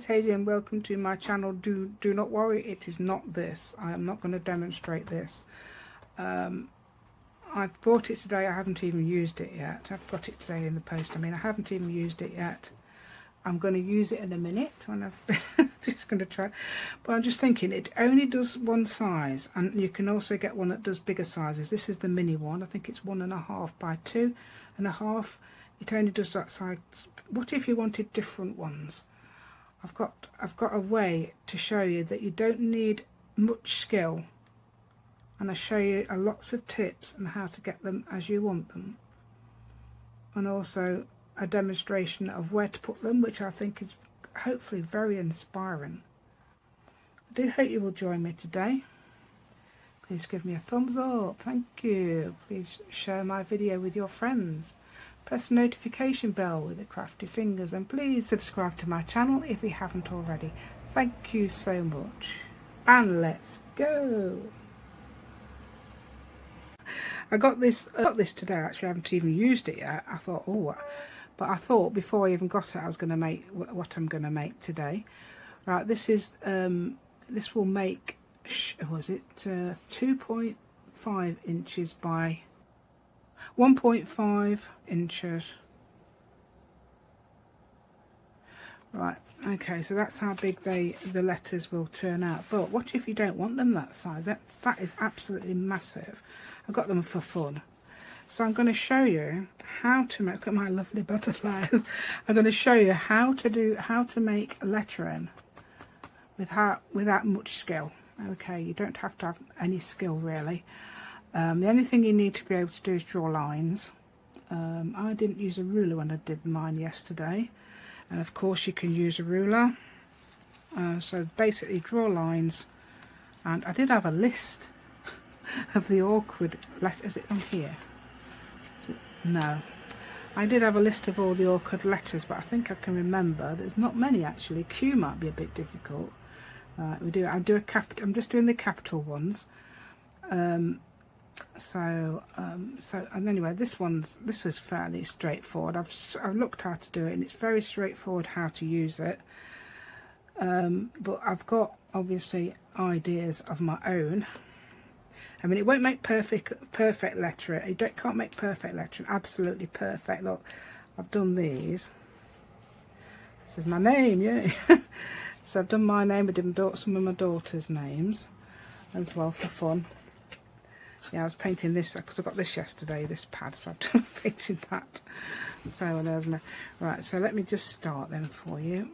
Hazy and welcome to my channel. Do not worry, it is not this. I am not going to demonstrate this. I bought it today. I haven't even used it yet. I've got it today in the post. I mean, I haven't even used it yet. I'm going to use it in a minute when I've just going to try. But I'm just thinking it only does one size, and you can also get one that does bigger sizes. This is the mini one. I think it's 1.5 by 2.5. It only does that size. What if you wanted different ones? I've got a way to show you that you don't need much skill, and I show you lots of tips on how to get them as you want them, and also a demonstration of where to put them, which I think is hopefully very inspiring. I do hope you will join me today. Please give me a thumbs up, thank you. Please share my video with your friends. Press the notification bell with the crafty fingers, and please subscribe to my channel if you haven't already. Thank you so much, and let's go. I got this today. Actually, I haven't even used it yet. I thought, but I thought before I even got it, I was going to make what I'm going to make today. Right, this is this will make, was it 2.5 inches by 1.5 inches. Right, okay, so that's how big the letters will turn out. But what if you don't want them that size? That is absolutely massive. I got them for fun. So I'm going to show you how to make, look at my lovely butterflies. I'm going to show you how to make lettering without much skill. Okay, you don't have to have any skill really. The only thing you need to be able to do is draw lines. I didn't use a ruler when I did mine yesterday, and of course you can use a ruler. So basically draw lines, and I did have a list of the awkward letters. Is it on here? No, I did have a list of all the awkward letters, but I think I can remember there's not many actually. Q might be a bit difficult. I do a capital. I'm just doing the capital ones. So and anyway, this is fairly straightforward. I've looked how to do it, and it's very straightforward how to use it. But I've got obviously ideas of my own. I mean, it won't make perfect lettering. You can't make perfect lettering absolutely perfect. Look, I've done these. This is my name, yeah. So I've done my name. I did some of my daughter's names as well for fun. Yeah, I was painting this because I got this yesterday, this pad, so I've painted that. So there's my, right, so let me just start then for you.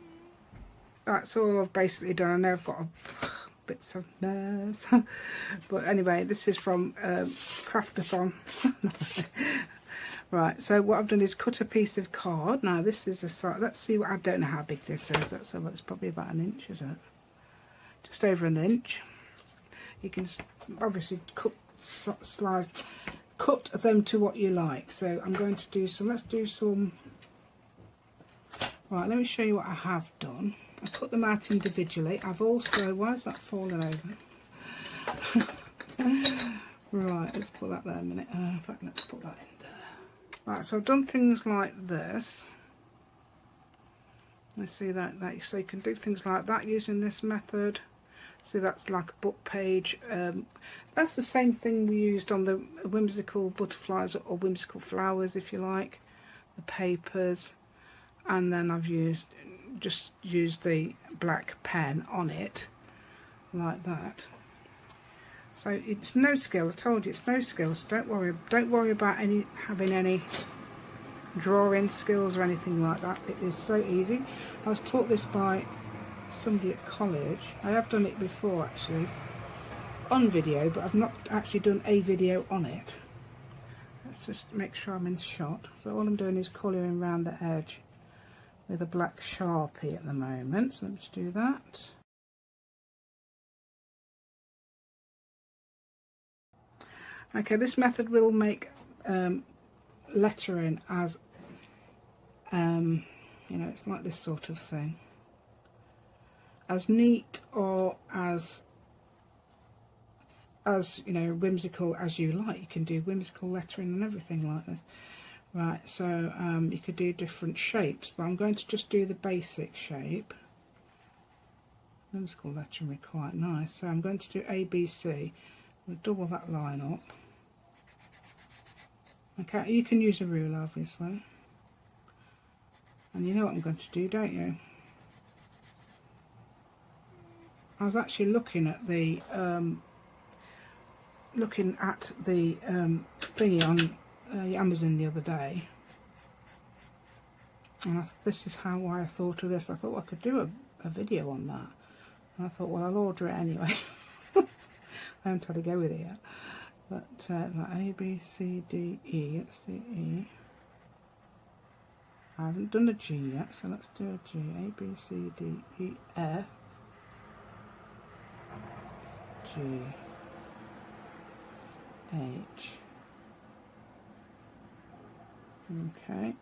That's all I've basically done. I know I've got bits of mess. But anyway, this is from Craftathon. Right, so what I've done is cut a piece of card. Now this is a size, let's see what, I don't know how big this is. It's probably about an inch, is it? Just over an inch. You can obviously cut them to what you like. So I'm going to do some, let's do some, right, let me show you what I have done. I cut them out individually. I've also, why is that falling over? Right, let's put that there a minute. In fact, let's put that in there. Right, so I've done things like this. Let's see that, so you can do things like that using this method. See, that's like a book page. That's the same thing we used on the whimsical butterflies or whimsical flowers, if you like, the papers. And then I've just used the black pen on it, like that. So it's no skill. I told you it's no skill. So don't worry about having any drawing skills or anything like that. It is so easy. I was taught this by somebody at college. I have done it before actually on video, but I've not actually done a video on it. Let's just make sure I'm in shot. So all I'm doing is colouring around the edge with a black Sharpie at the moment. So let's do that. Okay, this method will make lettering as you know, it's like this sort of thing, as neat or as you know, whimsical as you like. You can do whimsical lettering and everything like this. Right, so you could do different shapes, but I'm going to just do the basic shape. Whimsical lettering quite nice. So I'm going to do ABC. We'll double that line up. Okay, you can use a ruler obviously. And you know what I'm going to do, don't you? I was actually looking at the thingy on Amazon the other day, and this is why I thought of this. I thought I could do a video on that, and I thought, well, I'll order it anyway. I haven't had to go with it yet, but like A, B, C, D, E. Let's do E. I haven't done a G yet, so let's do a G. A, B, C, D, E, F, G, H. Okay,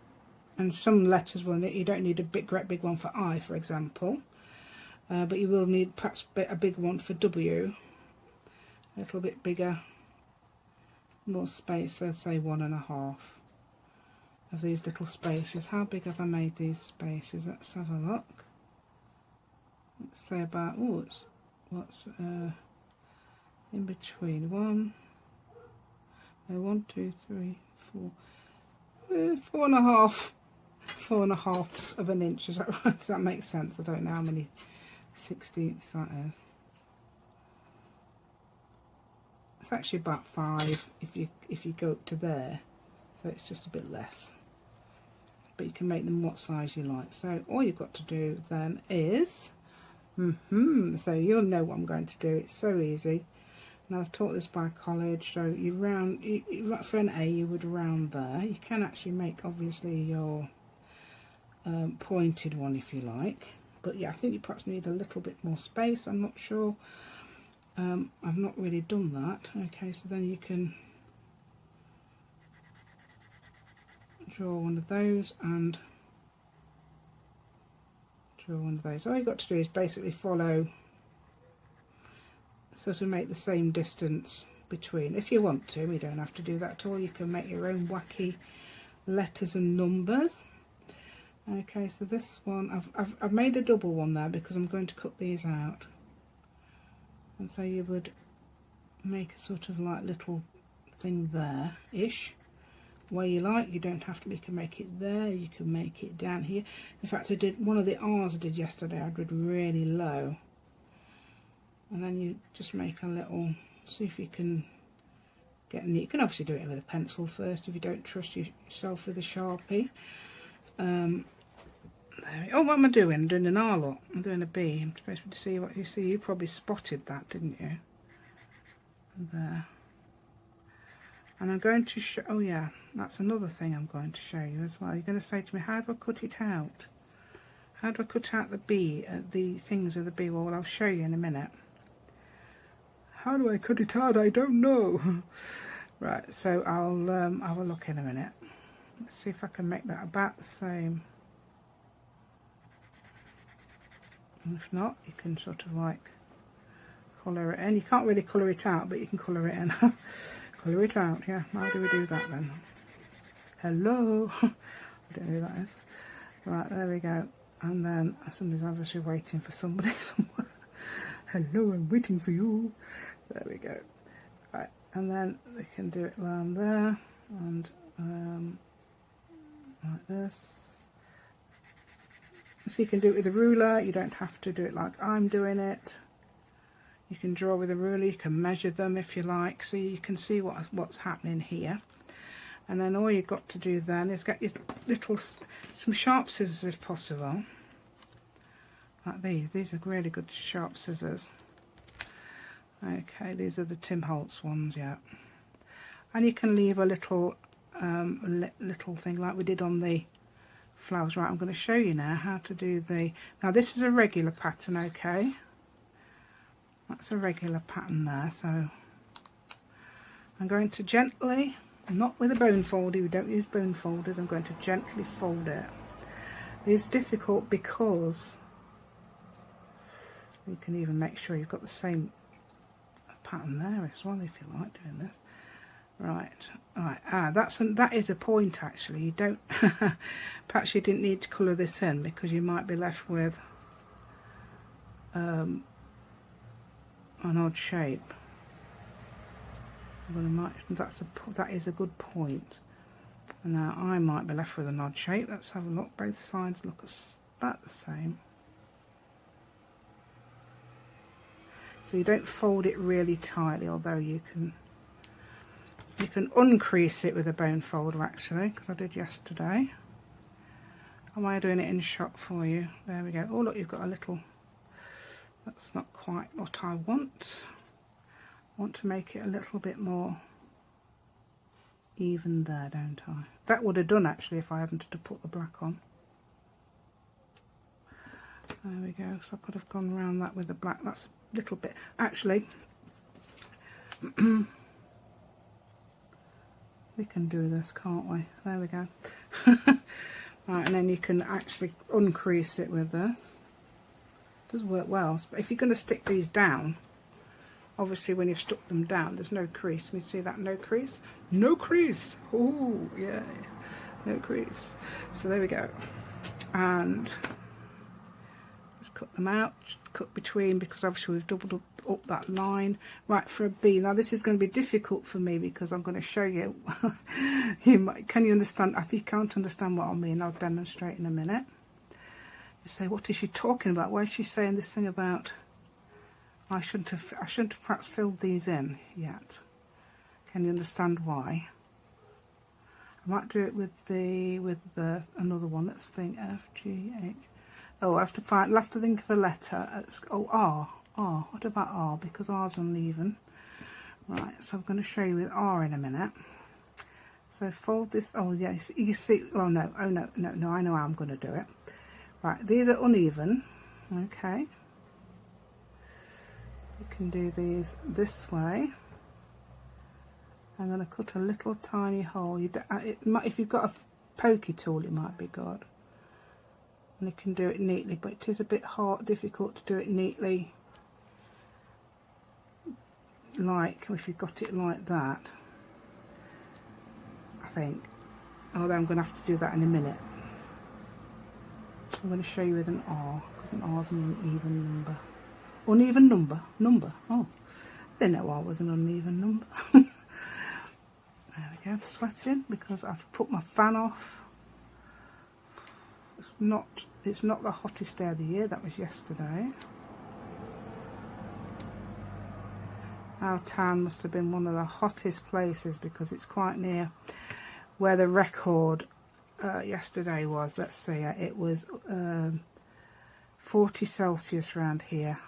and some letters will need, you don't need a great big one for I, for example, but you will need perhaps a big one for W, a little bit bigger, more space. Let's say 1.5 of these little spaces. How big have I made these spaces? Let's have a look. Let's say about, oh, what's in between? 1, 2, 3, 4. 4.5 of an inch. Is that right? Does that make sense? I don't know how many 16ths that is. It's actually about 5 if you go up to there, so it's just a bit less. But you can make them what size you like. So all you've got to do then is, so you'll know what I'm going to do. It's so easy. And I was taught this by college. So you round, for an A you would round there. You can actually make obviously your pointed one if you like. But yeah, I think you perhaps need a little bit more space. I'm not sure. I've not really done that. Okay, so then you can draw one of those and draw one of those. All you've got to do is basically follow, sort of make the same distance between. If you want to, you don't have to do that at all. You can make your own wacky letters and numbers. Okay, so this one, I've made a double one there because I'm going to cut these out. And so you would make a sort of like little thing there-ish, where you like. You don't have to, you can make it there, you can make it down here. In fact, I did one of the R's I did yesterday, I did really low. And then you just make a little, see if you can get neat. You can obviously do it with a pencil first if you don't trust yourself with a Sharpie. Oh, what am I doing? I'm doing an R lot. I'm doing a B. I'm supposed to see what you see. You probably spotted that, didn't you? There. And I'm going to show, oh yeah, that's another thing I'm going to show you as well. You're going to say to me, how do I cut it out? How do I cut out the B, the things of the B? Well, I'll show you in a minute. How do I cut it out? I don't know. Right, so I'll have a look in a minute. Let's see if I can make that about the same. And if not, you can sort of like colour it in. You can't really colour it out, but you can colour it in. Colour it out, yeah. How do we do that then? Hello. I don't know who that is. Right, there we go. And then somebody's obviously waiting for somebody somewhere. Hello, I'm waiting for you. There we go. Right, and then we can do it around there and like this. So you can do it with a ruler. You don't have to do it like I'm doing it. You can draw with a ruler. You can measure them if you like, so you can see what's happening here. And then all you've got to do then is get your some sharp scissors if possible, like these. These are really good sharp scissors. Okay, these are the Tim Holtz ones, yeah. And you can leave a little little thing like we did on the flowers. Right, I'm going to show you now how to do the, now this is a regular pattern, okay. That's a regular pattern there, so I'm going to gently, not with a bone folder, we don't use bone folders, I'm going to gently fold it. It's difficult because you can even make sure you've got the same pattern there as well if you like doing this. Right, that is a point actually. You don't, perhaps you didn't need to colour this in because you might be left with an odd shape. That is a good point. Now I might be left with an odd shape. Let's have a look. Both sides look about the same. So you don't fold it really tightly, although you can uncrease it with a bone folder actually, because I did yesterday. Am I doing it in shot for you? There we go. Oh look, you've got a little, that's not quite what I want. I want to make it a little bit more even there, don't I? That would have done actually if I hadn't to put the black on. There we go. So I could have gone around that with the black. That's a little bit actually. We can do this, can't we? There we go. Right, and then you can actually uncrease it with this. It does work well. But if you're going to stick these down, obviously when you've stuck them down, there's no crease. Can you see that? No crease? No crease! Oh, yeah. No crease. So there we go. And just cut them out. Cut between, because obviously we've doubled up that line. Right, for a B. Now this is going to be difficult for me because I'm going to show you. Can you understand? If you can't understand what I mean, I'll demonstrate in a minute. You say, what is she talking about? Why is she saying this thing about I shouldn't have perhaps filled these in yet? Can you understand why? I might do it with the another one. Let's think F G H. Oh, I'll have to think of a letter. Oh, R. What about R? Because R's uneven. Right, so I'm going to show you with R in a minute. So fold this. Oh, yes, you see. Oh no. I know how I'm going to do it. Right, these are uneven. Okay. You can do these this way. I'm going to cut a little tiny hole. If you've got a pokey tool, it might be good. And you can do it neatly, but it is a bit difficult to do it neatly, like if you've got it like that, I think. Although I'm going to have to do that in a minute. I'm going to show you with an R, because an R is an uneven number. Uneven number. Oh, I didn't know R was an uneven number. There we go. I'm sweating because I've put my fan off. It's not the hottest day of the year. That was yesterday. Our town must have been one of the hottest places because it's quite near where the record yesterday was. Let's see, it was 40 Celsius around here.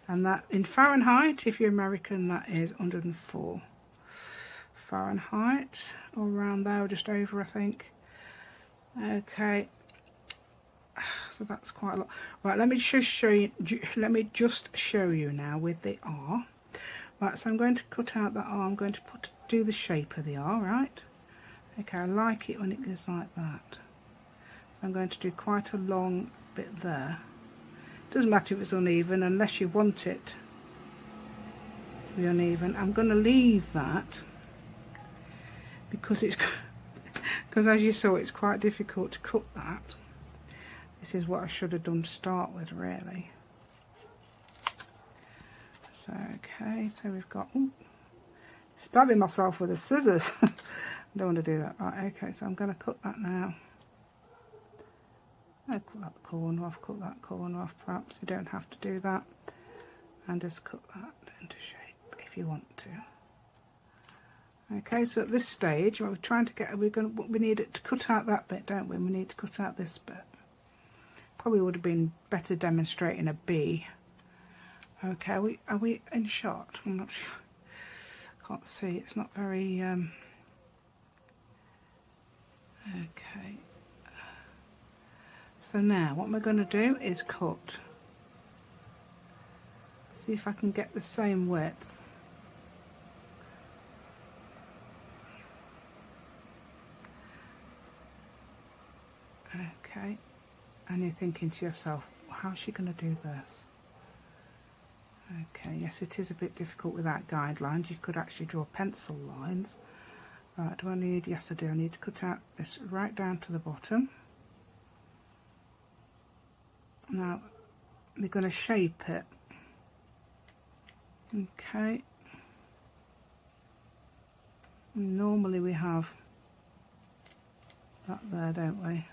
And that in Fahrenheit, if you're American, that is 104 Fahrenheit, or around there, or just over, I think. Okay. So that's quite a lot. Right, let me just show you now with the R. Right, so I'm going to cut out that R. I'm going to do the shape of the R, right? Okay, I like it when it goes like that. So I'm going to do quite a long bit there. It doesn't matter if it's uneven unless you want it to be uneven. I'm going to leave that because as you saw, it's quite difficult to cut that. This is what I should have done to start with, really. So, okay, so we've got... Ooh, stabbing myself with the scissors. I don't want to do that. Right, okay, so I'm going to cut that now. I'll cut that corner off, perhaps. You don't have to do that. And just cut that into shape if you want to. Okay, so at this stage, what we're trying to get, we need it to cut out that bit, don't we? We need to cut out this bit. Probably would have been better demonstrating a B. Okay, are we in shot? I'm not sure. Can't see. It's not very. Okay. So now, what we're going to do is cut. See if I can get the same width. Okay. And you're thinking to yourself, how's she going to do this? Okay, yes, it is a bit difficult without guidelines. You could actually draw pencil lines. Right, do I need, yes I do, I need to cut out this right down to the bottom. Now, we're going to shape it. Okay. Normally we have that there, don't we?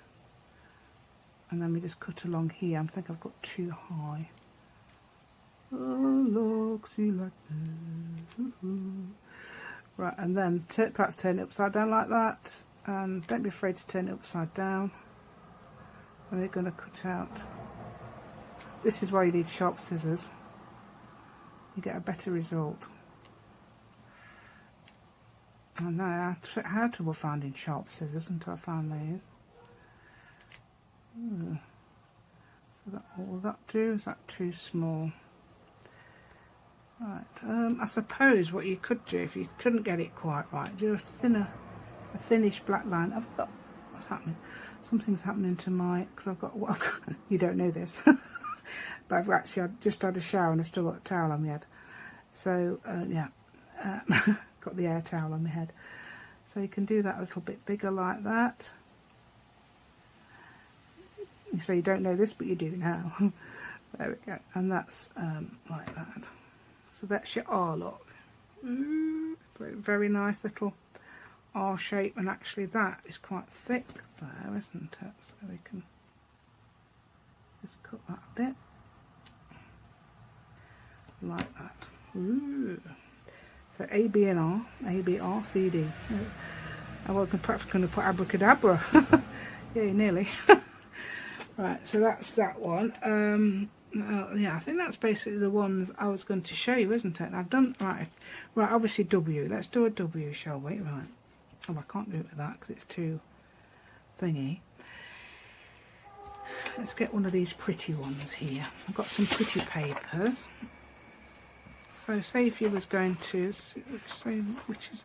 And then we just cut along here. I think I've got too high. Oh, look, see like this. Right, and then perhaps turn it upside down like that. And don't be afraid to turn it upside down. And we're going to cut out. This is why you need sharp scissors. You get a better result. I know I had trouble finding sharp scissors until I found these. So that, what will that do? Is that too small? Right. I suppose what you could do if you couldn't get it quite right, do a thinnish black line. I've got, what's happening? Something's happening to my, because I've got, well, you don't know this, but I've just had a shower and I've still got a towel on my head. So yeah, got the air towel on my head. So you can do that a little bit bigger like that. You say you don't know this, but you do now. There we go, and that's like that. So that's your R look. Very nice little R shape, and actually that is quite thick there, isn't it? So we can just cut that a bit like that. Ooh. So A, B and R, A, B, R, C, D. I was perhaps going to put abracadabra. Yeah, nearly. Right, so that's that one. Yeah, I think that's basically the ones I was going to show you, isn't it? And I've done, right, obviously W. Let's do a W, shall we? Right. Oh, I can't do it with that because it's too thingy. Let's get one of these pretty ones here. I've got some pretty papers. So say if you was going to, say, which is,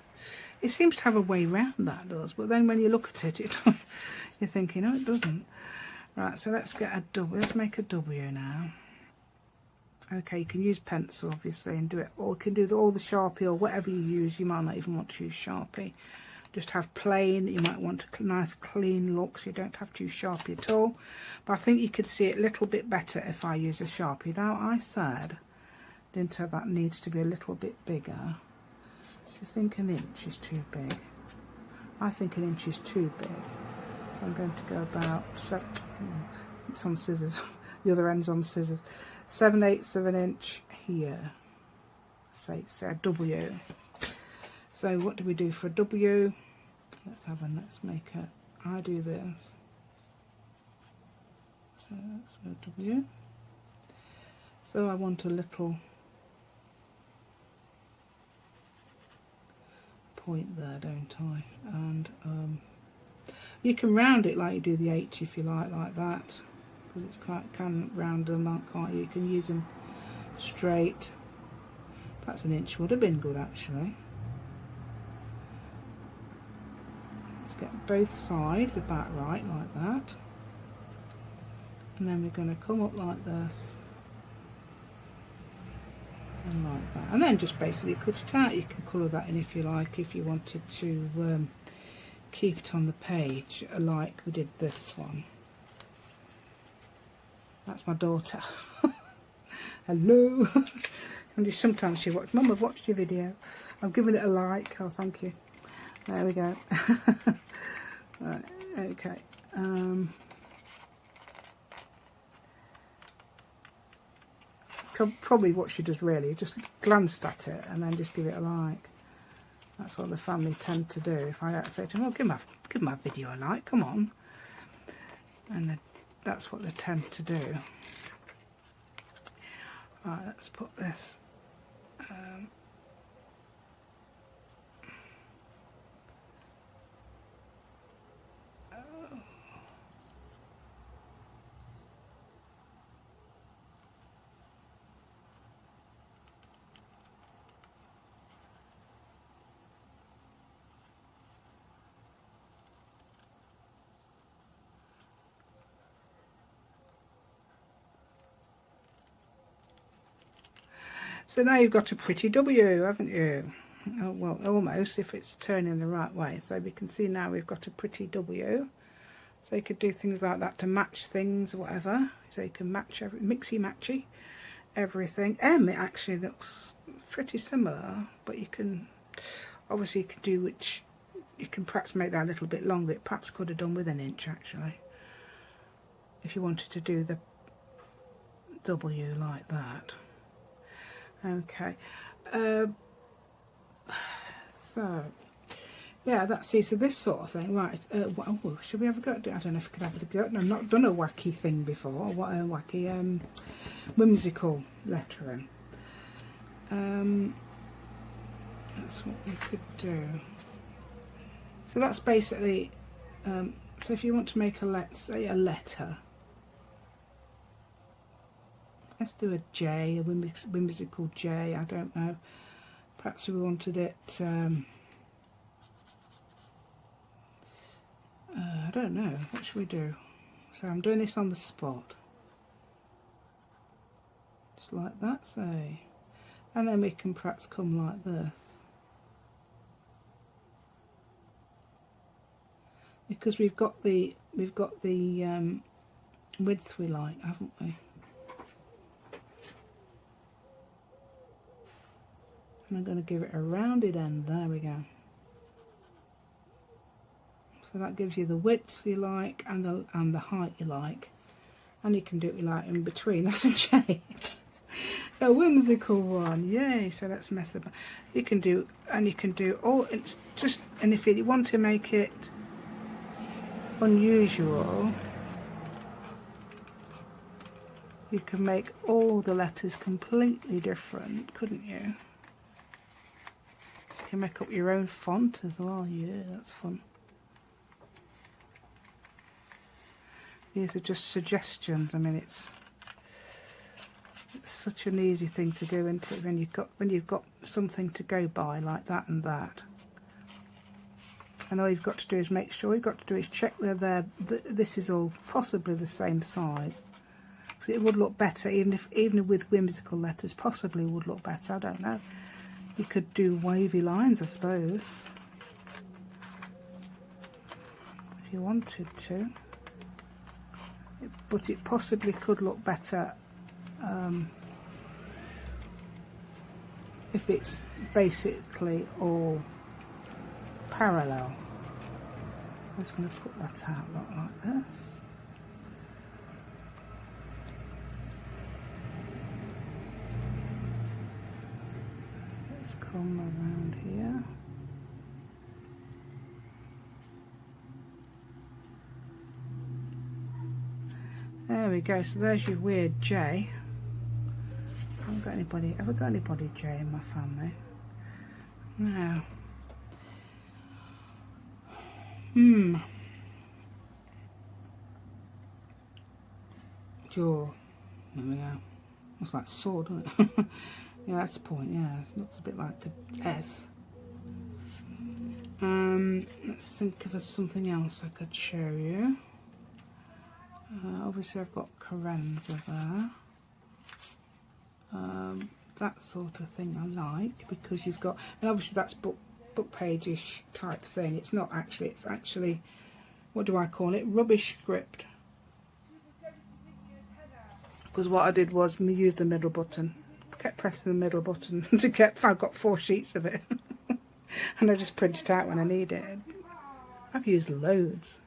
it seems to have a way round, that does, but then when you look at it, you're thinking, no, it doesn't. Right, so let's get a W. Let's make a W now. Okay, you can use pencil obviously and do it, or you can do all the Sharpie or whatever you use. You might not even want to use Sharpie. Just have plain. You might want a nice clean look, so you don't have to use Sharpie at all. But I think you could see it a little bit better if I use a Sharpie. Now I said, didn't I, that needs to be a little bit bigger. Do you think an inch is too big? I think an inch is too big. So I'm going to go about, it's on scissors, the other end's on scissors, 7/8 of an inch here, say a W. So what do we do for a W? Let's make it, I do this, so that's a W. So I want a little point there, don't I? And you can round it like you do the H if you like that, because it's quite, can round them out, can't you? You can use them straight. Perhaps an inch would have been good actually. Let's get both sides about right like that, and then we're going to come up like this and like that, and then just basically cut it out. You can colour that in if you like, if you wanted to keep it on the page like we did this one. That's my daughter. Hello. And sometimes she watches, Mum, I've watched your video, I've given it a like. Oh, thank you. There we go. Right, okay. Probably what she does really, just glanced at it and then just give it a like. That's what the family tend to do. If I say to them, oh, give my video a like, come on. And that's what they tend to do. Right, let's put this. So now you've got a pretty W, haven't you? Oh, well, almost, if it's turning the right way. So we can see now we've got a pretty W. So you could do things like that to match things or whatever. So you can match mixy-matchy everything. M, it actually looks pretty similar, but you can, obviously you can do which, you can perhaps make that a little bit longer. It perhaps could have done with an inch actually, if you wanted to do the W like that. Okay, so yeah, that's it. So this sort of thing, right? Oh, should we have a go at it? I don't know if we could have a go. No, I've not done a wacky thing before. What a wacky, whimsical lettering. That's what we could do. So that's basically. So if you want to make say a letter, let's do a J, a whimsical J. I don't know. Perhaps we wanted it. I don't know. What should we do? So I'm doing this on the spot. Just like that, say. And then we can perhaps come like this. Because we've got the width we like, haven't we? And I'm going to give it a rounded end. There we go. So that gives you the width you like and the height you like, and you can do what you like in between. That's a J. A whimsical one, yay! So let's mess about. You can do, and you can do all. It's just, and if you want to make it unusual, you can make all the letters completely different, couldn't you? You can make up your own font as well. Yeah, that's fun. These are just suggestions. I mean, it's such an easy thing to do, isn't it? When you've got something to go by like that and that, and all you've got to do is make sure check this is all possibly the same size. So it would look better, even with whimsical letters, possibly would look better. I don't know. You could do wavy lines, I suppose, if you wanted to. But it possibly could look better if it's basically all parallel. I'm just going to put that out like this. Let's come around here. There we go. So there's your weird J. Have I got anybody J in my family? No. Jaw. There we go. Looks like sword, doesn't it? Yeah, that's the point. Yeah, it looks a bit like the S. Let's think of something else I could show you. Obviously I've got carenza there. That sort of thing I like, because you've got, and obviously that's book page-ish type thing. It's not actually, it's actually, what do I call it? Rubbish script. Because what I did was use the middle button. Kept pressing the middle button to get, I've got 4 sheets of it. And I just print it out when I need it. I've used loads.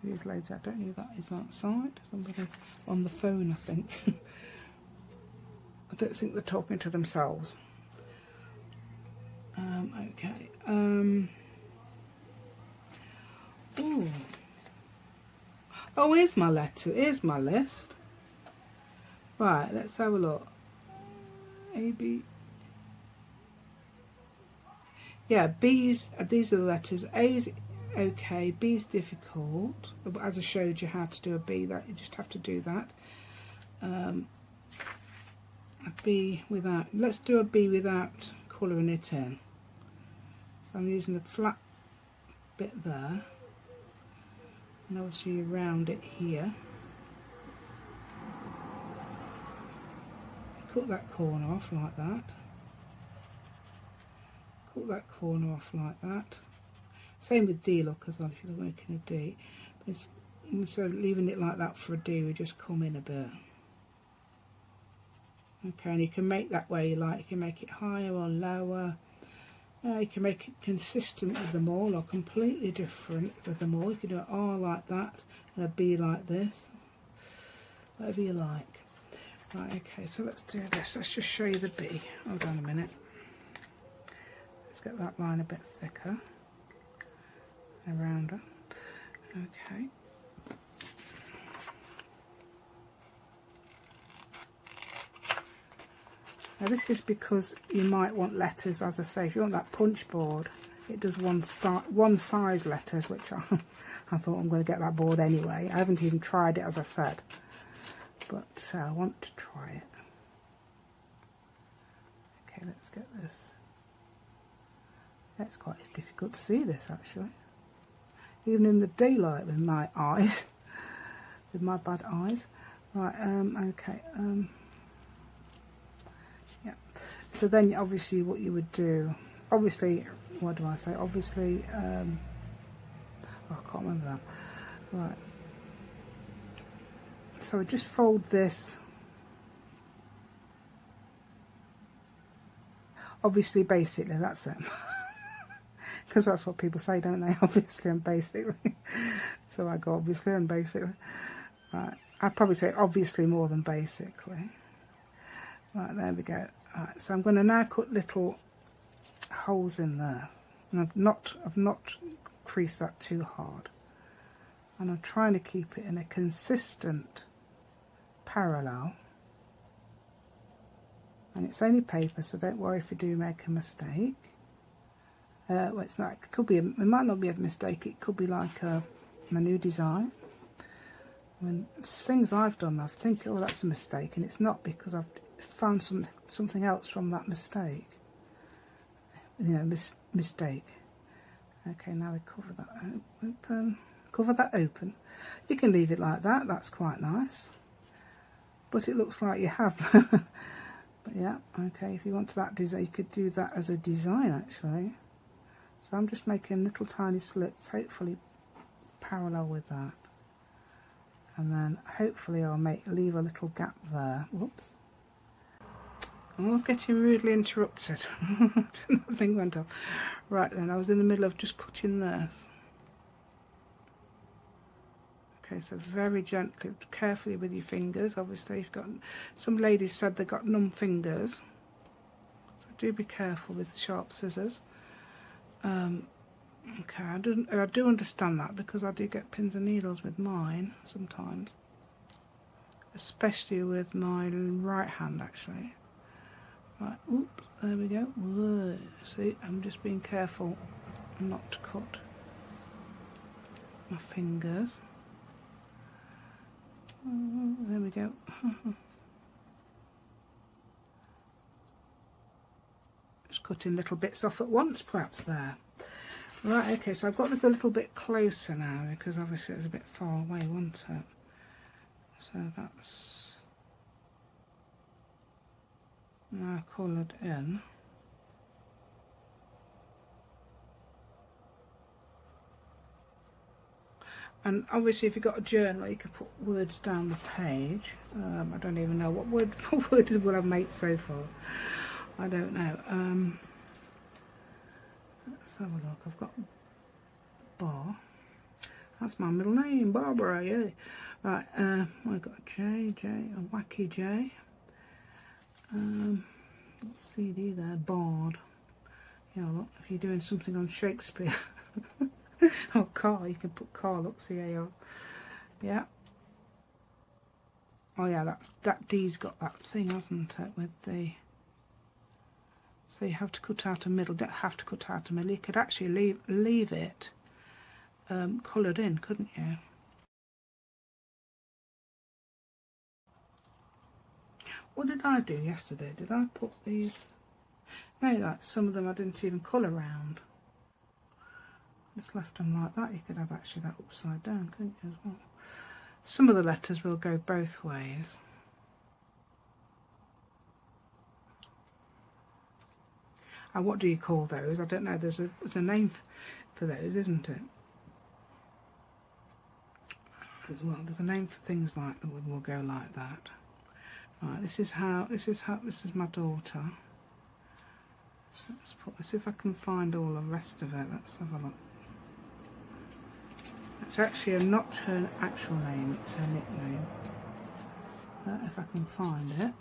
I don't know who that is outside. Somebody on the phone, I think. I don't think they're talking to themselves. Okay. Ooh. Oh, here's my letter. Here's my list. Right, let's have a look. A, B. Yeah, B's, these are the letters. A's okay, B's difficult. As I showed you how to do a B, that you just have to do that. A B without, let's do a B without colouring it in. So I'm using the flat bit there. And obviously you round it here. Cut that corner off like that. Cut that corner off like that. Same with D, look, as well, if you're making a D. is instead of leaving it like that for a D, we just come in a bit. Okay, and you can make that way you like. You can make it higher or lower. You can make it consistent with them all or completely different with them all. You can do an R like that and a B like this. Whatever you like. Right, okay, so let's do this. Let's just show you the B. Hold on a minute. Let's get that line a bit thicker and rounder. Okay. Now this is because you might want letters, as I say, if you want that punch board, it does one size letters, which I thought I'm going to get that board anyway. I haven't even tried it, as I said, but I want to try it. Okay, let's get this. It's quite difficult to see this actually, even in the daylight with my eyes, with my bad eyes. Right, okay. Yeah, so then obviously what you would do, obviously, what do I say, obviously, oh, I can't remember that. Right, so I just fold this, obviously basically, that's it, because that's what people say, don't they, obviously and basically, so I go obviously and basically. Right, I'd probably say obviously more than basically. Right, there we go. Right, so I'm going to now cut little holes in there, and I've not creased that too hard, and I'm trying to keep it in a consistent parallel, and it's only paper, so don't worry if you do make a mistake. Well, it's not. It could be. It might not be a mistake. It could be like my new design. When things I've done, I think, oh, that's a mistake, and it's not, because I've found something else from that mistake. You know, mistake. Okay, now we cover that open. Cover that open. You can leave it like that. That's quite nice. But it looks like you have. But yeah, okay. If you want that design, you could do that as a design actually. So I'm just making little tiny slits, hopefully parallel with that. And then hopefully I'll leave a little gap there. Whoops. I was getting rudely interrupted. Nothing went off. Right then, I was in the middle of just cutting this. Okay, so very gently, carefully with your fingers. Obviously, you've got, some ladies said they've got numb fingers, so do be careful with sharp scissors. Okay, I do understand that, because I do get pins and needles with mine sometimes, especially with my right hand actually. Right, oops, there we go. Whoa. See, I'm just being careful not to cut my fingers. There we go. Just cutting little bits off at once perhaps there. Right, okay, so I've got this a little bit closer now, because obviously it was a bit far away, wasn't it? So that's now coloured in. And obviously if you've got a journal, you can put words down the page. I don't even know what words will I make so far. I don't know. Let's have a look. I've got Bar. That's my middle name, Barbara, yeah. Right, I've got a J, a wacky J. CD there, Bard. You know, look, if you're doing something on Shakespeare. Oh, car, you can put car, look, C-A-R. Yeah. Oh yeah, that D's got that thing, hasn't it, with the... So you have to cut out a middle, don't have to cut out a middle. You could actually leave it coloured in, couldn't you? What did I do yesterday? Did I put these? Maybe like some of them I didn't even colour round. Just left them like that. You could have actually that upside down, couldn't you, as well? Some of the letters will go both ways. And what do you call those? I don't know. There's a name for those, isn't it? as well. There's a name for things like that will go like that. Right, this is my daughter. Let's see if I can find all the rest of it. Let's have a look. It's actually not her actual name, it's her nickname. If I can find it.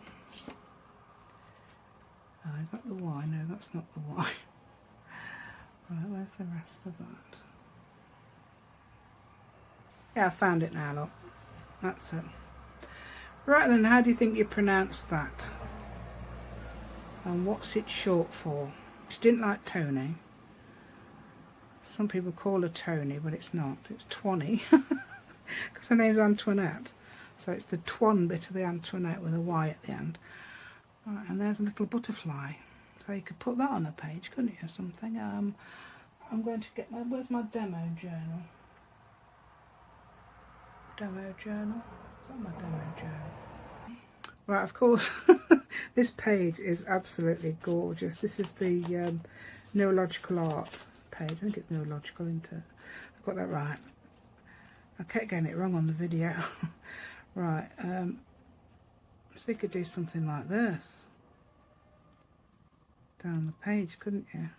Oh, is that the Y? No, that's not the Y. Right, where's the rest of that? Yeah, I found it now, look. That's it. Right then, how do you think you pronounce that? And what's it short for? She didn't like Tony. Some people call her Tony, but it's not. It's Twanny. Because her name's Antoinette. So it's the Twan bit of the Antoinette with a Y at the end. Right, and there's a little butterfly. So you could put that on a page, couldn't you, or something? I'm going to get where's my demo journal? Demo journal? Is that my demo journal? Right, of course, this page is absolutely gorgeous. This is the neurological art page. I think it's neurological, isn't it? I've got that right. I kept getting it wrong on the video. Right, so you could do something like this. Down the page, couldn't you?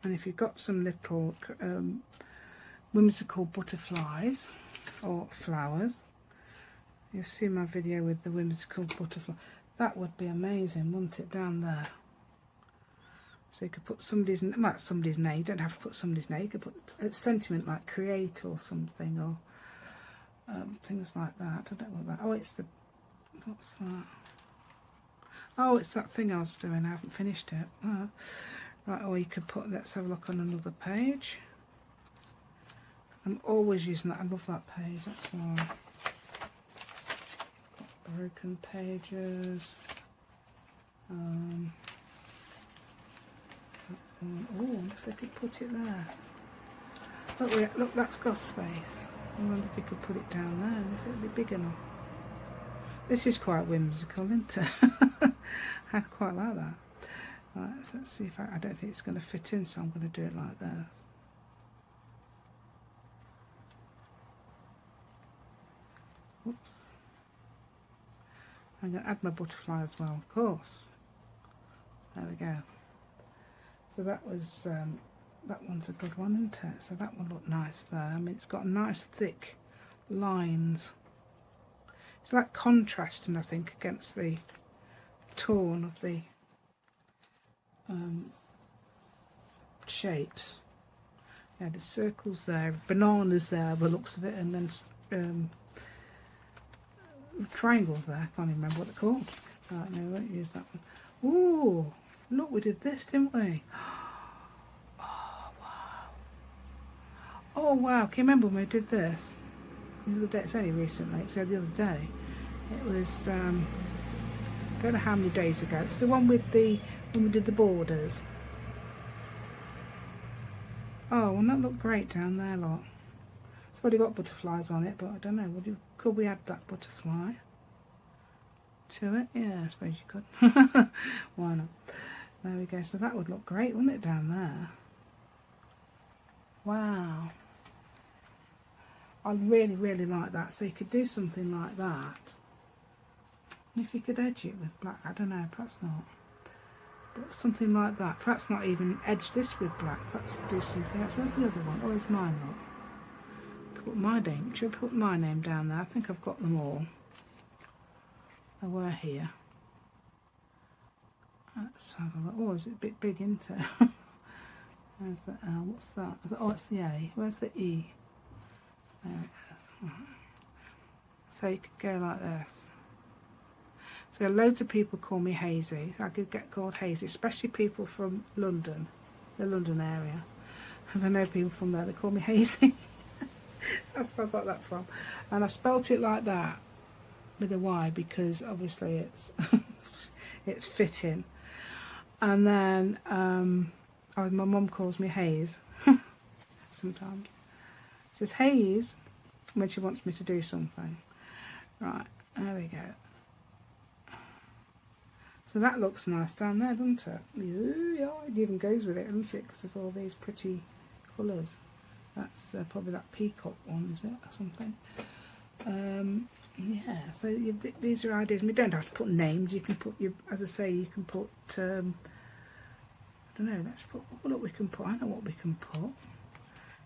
And if you've got some little whimsical butterflies or flowers, you'll see my video with the whimsical butterfly. That would be amazing, wouldn't it, down there? So you could put somebody's name. You don't have to put somebody's name. You could put a sentiment like create or something, or things like that. I don't know what that. Oh, it's the. What's that? Oh, it's that thing I was doing. I haven't finished it. Oh. Right, or you could put. Let's have a look on another page. I'm always using that. I love that page. That's why. Got broken pages. Oh, I wonder if I could put it there. Look, that's got space. I wonder if you could put it down there, and if it would be big enough. This is quite whimsical, isn't it? I quite like that. Right, so let's see if I don't think it's going to fit in, so I'm going to do it like this. Whoops. I'm going to add my butterfly as well, of course. There we go. So that was, that one's a good one, isn't it? So that one looked nice there. I mean, it's got nice thick lines. It's like contrasting, I think, against the tone of the shapes. Yeah, the circles there, bananas there, by the looks of it, and then triangles there. I can't even remember what they're called. Right, no, we won't use that one. Ooh, look, we did this, didn't we? Oh wow! Oh wow! Can you remember when we did this? The other day. It's only recently. So the other day, it was. I don't know how many days ago. It's the one with the when we did the borders. Oh, well, that looked great down there, lot. It's already got butterflies on it, but I don't know. Could we add that butterfly to it? Yeah, I suppose you could. Why not? There we go. So that would look great, wouldn't it, down there? Wow. I really, really like that. So you could do something like that. And if you could edge it with black, I don't know, perhaps not. But something like that. Perhaps not even edge this with black. Perhaps do something else. Where's the other one? Oh, it's mine, look. Could put my name. Should I put my name down there? I think I've got them all. They were here. Let's have a look. Oh, is it a bit big, isn't it? Where's the L? What's that? Oh, it's the A. Where's the E? There it is. So you could go like this. So loads of people call me Hazy. I could get called Hazy, especially people from London, the London area. And I know people from there, they call me Hazy. That's where I got that from. And I spelt it like that with a Y because obviously it's it's fitting. And then my mum calls me Hayes sometimes. She says Hayes when she wants me to do something. Right, there we go. So that looks nice down there, doesn't it? Yeah, it even goes with it, doesn't it? Because of all these pretty colours. That's probably that peacock one, is it, or something? Yeah, so these are ideas. We don't have to put names. You can put as I say, you can put. I don't know. Let's put. Look, we can put. I know what we can put.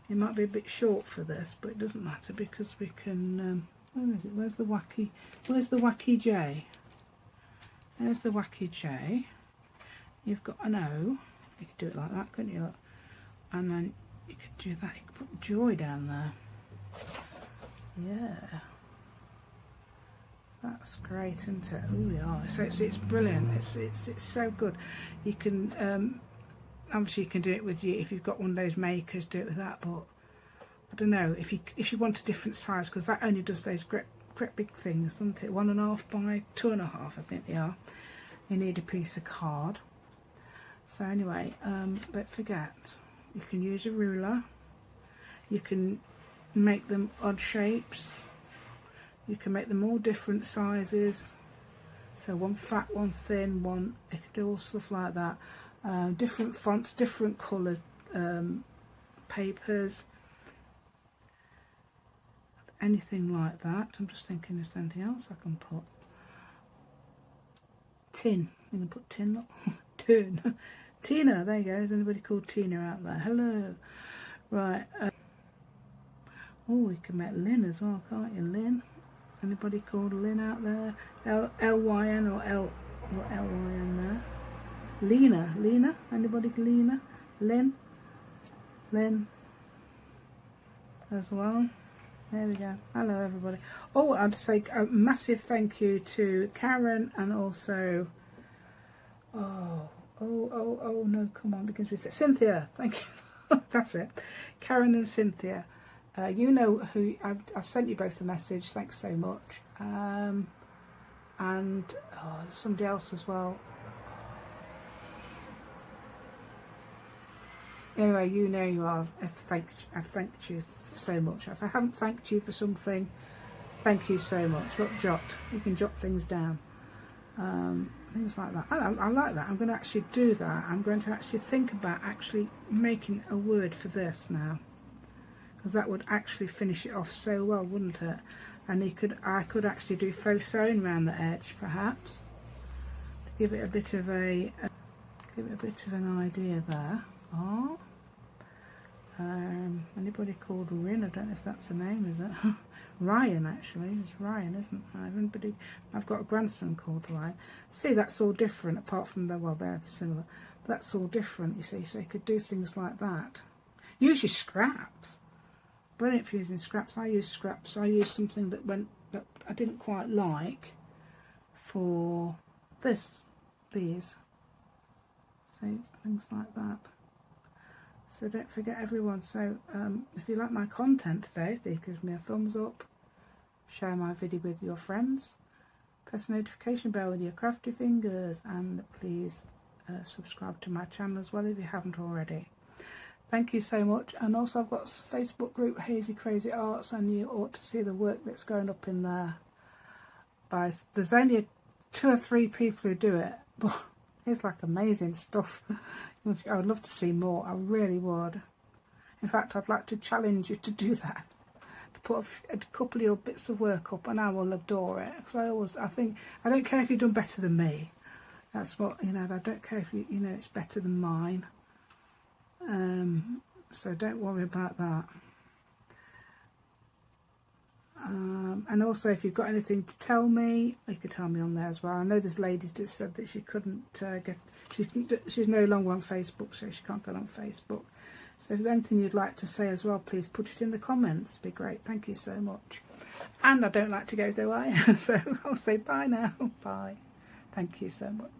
It might be a bit short for this, but it doesn't matter because we can. Where is it? Where's the wacky? Where's the wacky J? There's the wacky J. You've got an O. You could do it like that, couldn't you? Look. And then you could do that. You could put joy down there. Yeah. That's great, isn't it? Oh yeah. So it's brilliant. It's so good. You can obviously you can do it with you if you've got one of those makers. Do it with that, but I don't know if you want a different size, because that only does those great big things, doesn't it? 1.5 by 2.5, I think they are. You need a piece of card. So anyway, don't forget, you can use a ruler. You can make them odd shapes. You can make them all different sizes. So one fat, one thin, one. You can do all stuff like that. Different fonts, different coloured papers. Anything like that. I'm just thinking, is there anything else I can put? Tin. You can put tin. Tin. Tina. There you go. Is anybody called Tina out there? Hello. Right. Oh, we can make Lynn as well, can't you? Lynn. Anybody called Lynn out there? L-Y-N or L-Y-N there? Lena. Lena? Anybody Lena? Lynn? Lynn as well. There we go. Hello everybody. Oh, I'd say a massive thank you to Karen, and also oh no, come on, begins with Cynthia. Thank you. That's it. Karen and Cynthia. You know who I've sent you both a message. Thanks so much. And somebody else as well. Anyway, you know you are. I've thanked you so much. If I haven't thanked you for something, thank you so much. Look, jot. You can jot things down. Things like that. I like that. I'm going to actually do that. I'm going to actually think about actually making a word for this now, because that would actually finish it off so well, wouldn't it? And I could actually do faux sewing around the edge, perhaps, to give it a bit of an idea there. Oh. Anybody called Rin? I don't know if that's a name, is it? Ryan, actually. It's Ryan, isn't it? I've got a grandson called Ryan. See, that's all different, apart from they're similar. But that's all different, you see. So you could do things like that. Use your scraps. Brilliant for using scraps. I use scraps. I use something that I didn't quite like for these. So things like that. So don't forget, everyone. So if you like my content today, please give me a thumbs up, share my video with your friends, press the notification bell with your crafty fingers, and please subscribe to my channel as well if you haven't already. Thank you so much. And also I've got a Facebook group, Hazy Crazy Arts, and you ought to see the work that's going up in there. There's only 2 or 3 people who do it, but it's like amazing stuff. I would love to see more. I really would. In fact, I'd like to challenge you to do that. To put a couple of your bits of work up, and I will adore it. Because I think, I don't care if you've done better than me. That's what, I don't care if it's better than mine. So don't worry about that. And also, if you've got anything to tell me, you could tell me on there as well. I know this lady just said that she couldn't she's no longer on Facebook, so she can't get on Facebook. So if there's anything you'd like to say as well, please put it in the comments. It'd be great. Thank you so much. And I don't like to go, do I? So I'll say bye now. Bye. Thank you so much.